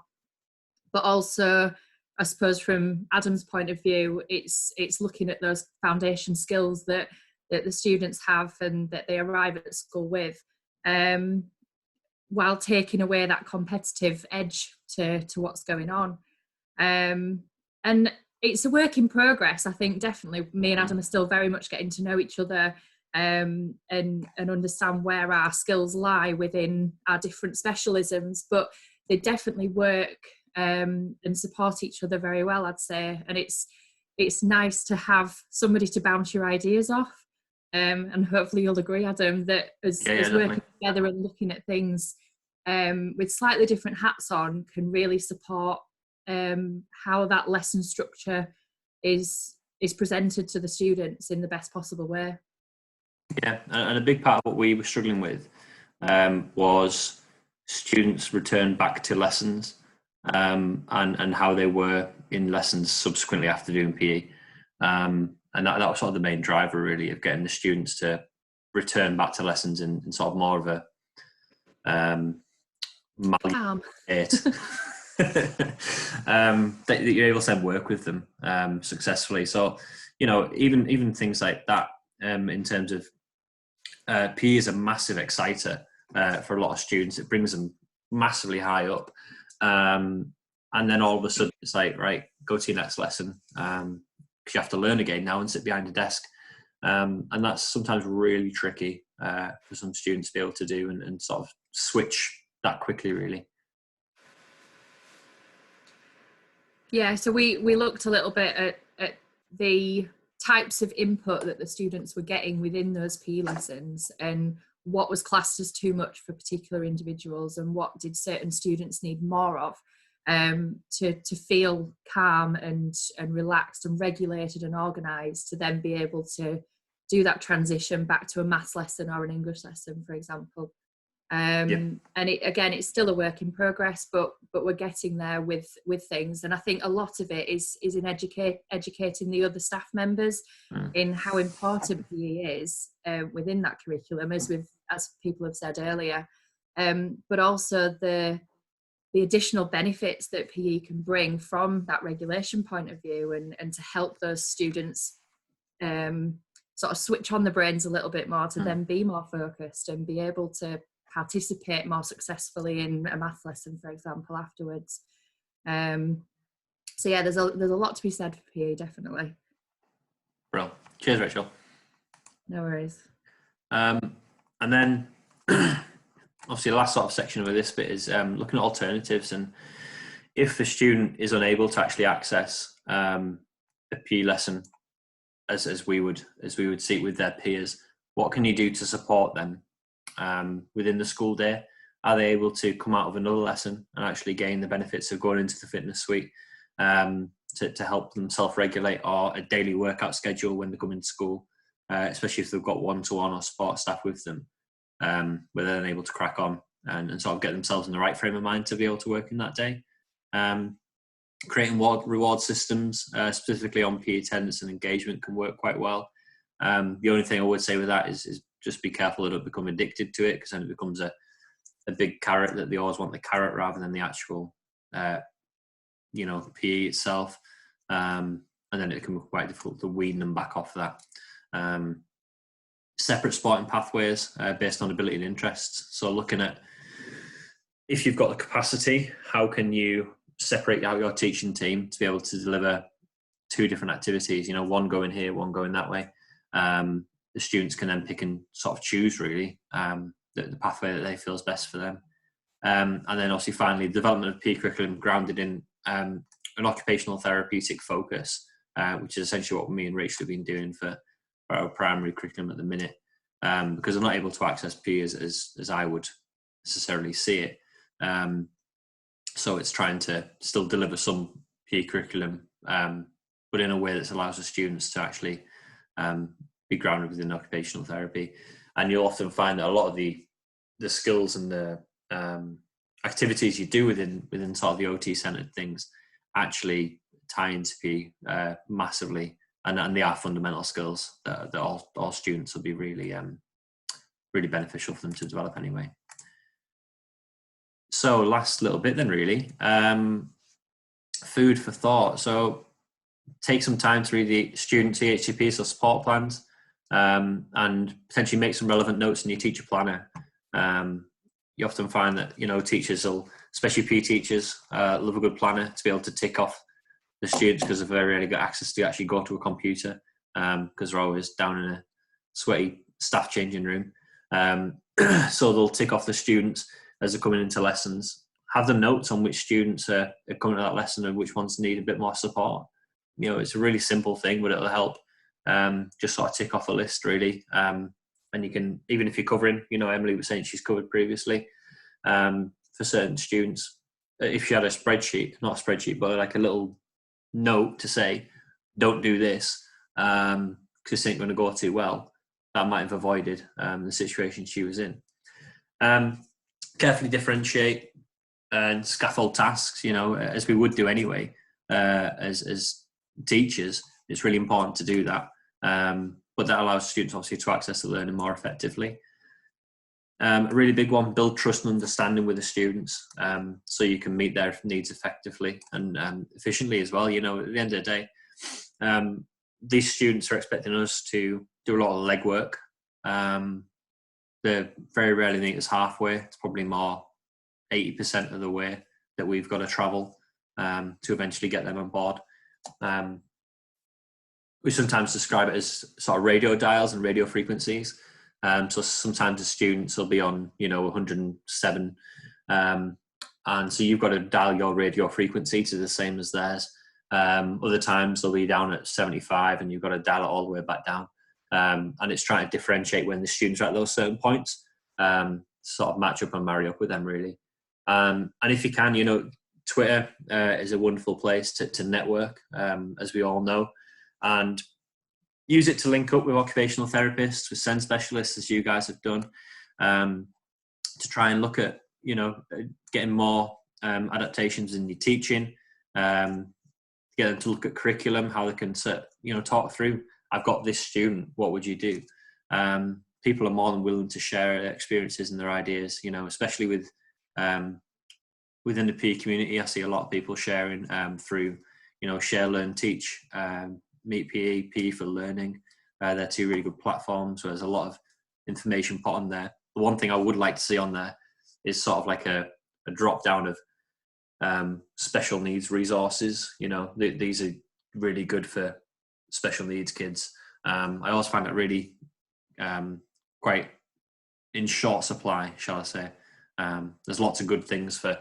But also, I suppose from Adam's point of view, it's looking at those foundation skills that the students have and that they arrive at school with, while taking away that competitive edge to what's going on. And it's a work in progress. I think definitely me and Adam are still very much getting to know each other and understand where our skills lie within our different specialisms, but they definitely work and support each other very well, I'd say. And it's it's nice to have somebody to bounce your ideas off. And hopefully you'll agree, Adam, that as working together and looking at things with slightly different hats on can really support how that lesson structure is presented to the students in the best possible way. Yeah, and a big part of what we were struggling with was students return back to lessons and how they were in lessons subsequently after doing PE. And that was sort of the main driver, really, of getting the students to return back to lessons in sort of more of a state. That you're able to then work with them successfully. So, you know, even things like that in terms of PE is a massive exciter for a lot of students. It brings them massively high up. And then all of a sudden it's like, right, go to your next lesson. Because you have to learn again now and sit behind a desk. And that's sometimes really tricky for some students to be able to do and sort of switch that quickly, really. Yeah, so we looked a little bit at the types of input that the students were getting within those PE lessons and what was classed as too much for particular individuals and what did certain students need more of. To feel calm and relaxed and regulated and organised, to then be able to do that transition back to a maths lesson or an English lesson, for example. And it's still a work in progress, but we're getting there with things. And I think a lot of it is in educating the other staff members in how important PE is within that curriculum, as people have said earlier, but also the additional benefits that PE can bring from that regulation point of view, and to help those students sort of switch on the brains a little bit more to then be more focused and be able to participate more successfully in a math lesson, for example, afterwards. So yeah, there's a lot to be said for PE, definitely. Brilliant. Cheers, Rachel. No worries. And then obviously the last sort of section of this bit is looking at alternatives, and if the student is unable to actually access a PE lesson as we would see it with their peers, what can you do to support them within the school day? Are they able to come out of another lesson and actually gain the benefits of going into the fitness suite to help them self-regulate, or a daily workout schedule when they come into school, especially if they've got one-to-one or support staff with them, where they're then able to crack on and sort of get themselves in the right frame of mind to be able to work in that day. Creating reward systems, specifically on PE attendance and engagement, can work quite well. The only thing I would say with that is just be careful they don't become addicted to it, because then it becomes a big carrot that they always want the carrot rather than the actual, the PE itself. And then it can be quite difficult to wean them back off that. Separate sporting pathways based on ability and interests. So looking at, if you've got the capacity, how can you separate out your teaching team to be able to deliver two different activities, one going here, one going that way. The students can then pick and sort of choose, really, the pathway that they feel is best for them. And then obviously finally, development of PE curriculum grounded in an occupational therapeutic focus, which is essentially what me and Rachel have been doing for our primary curriculum at the minute, because I'm not able to access PE as I would necessarily see it. So it's trying to still deliver some PE curriculum, but in a way that allows the students to actually be grounded within occupational therapy. And you'll often find that a lot of the skills and the activities you do within sort of the OT centered things actually tie into PE massively, and they are fundamental skills that all students will be really really beneficial for them to develop anyway. So last little bit then, really, food for thought. So take some time to read the student CHCPs or support plans, and potentially make some relevant notes in your teacher planner. You often find that, teachers especially PE teachers, love a good planner to be able to tick off the students, because they've very rarely got access to actually go to a computer, because they're always down in a sweaty staff changing room. So they'll tick off the students as they're coming into lessons, have the notes on which students are coming to that lesson and which ones need a bit more support. it's a really simple thing, but it'll help just sort of tick off a list, really. And you can, even if you're covering, Emily was saying she's covered previously, for certain students, if she had a spreadsheet, not a spreadsheet, but like a little note to say, don't do this, because this ain't going to go too well, that might have avoided the situation she was in. Carefully differentiate and scaffold tasks, as we would do anyway, as teachers. It's really important to do that. But that allows students obviously to access the learning more effectively. A really big one, build trust and understanding with the students, so you can meet their needs effectively and efficiently as well. At the end of the day, these students are expecting us to do a lot of legwork. They very rarely meet us halfway. It's probably more 80% of the way that we've got to travel to eventually get them on board. We sometimes describe it as sort of radio dials and radio frequencies. So sometimes the students will be on, 107. And so you've got to dial your radio frequency to the same as theirs. Other times they'll be down at 75 and you've got to dial it all the way back down. And it's trying to differentiate when the students are at those certain points, sort of match up and marry up with them, really. And if you can, Twitter is a wonderful place to network, as we all know, and use it to link up with occupational therapists, with SEN specialists, as you guys have done, to try and look at, getting more adaptations in your teaching, get them to look at curriculum, how they can, talk through, I've got this student, what would you do? People are more than willing to share their experiences and their ideas, especially with within the PE community. I see a lot of people sharing through, Share, Learn, Teach, Meet PE, PE for Learning. They're two really good platforms where there's a lot of information put on there. The one thing I would like to see on there is sort of like a drop down of special needs resources. These are really good for special needs kids. I always find that really quite in short supply, shall I say. There's lots of good things for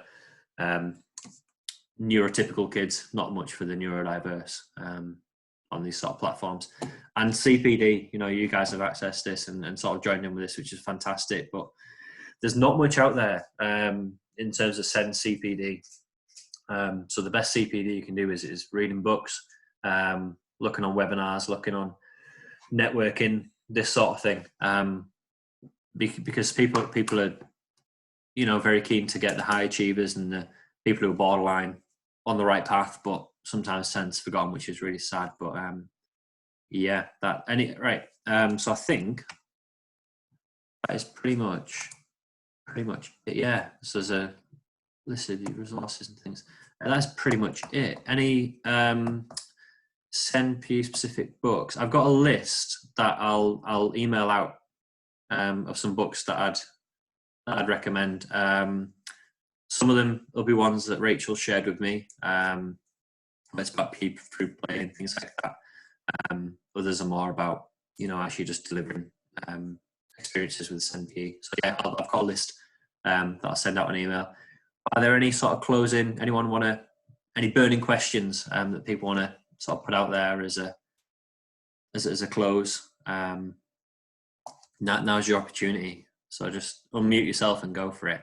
neurotypical kids, not much for the neurodiverse on these sort of platforms. And CPD, you guys have accessed this and sort of joined in with this, which is fantastic, but there's not much out there in terms of SEN CPD. So the best CPD you can do is reading books, looking on webinars, looking on networking, this sort of thing, because people are, very keen to get the high achievers and the people who are borderline on the right path, but sometimes SEN's forgotten, which is really sad. But so I think that is pretty much it. Yeah, so there's a list of resources and things. And that's pretty much it. Any SEN PE specific books? I've got a list that I'll email out of some books that I'd recommend. Some of them will be ones that Rachel shared with me. It's about PE through play and things like that. Others are more about, actually just delivering experiences with SEN PE. So yeah, I've got a list that I'll send out an email. Are there any sort of closing? Anyone any burning questions that people want to sort of put out there as a close? Now's your opportunity. So just unmute yourself and go for it.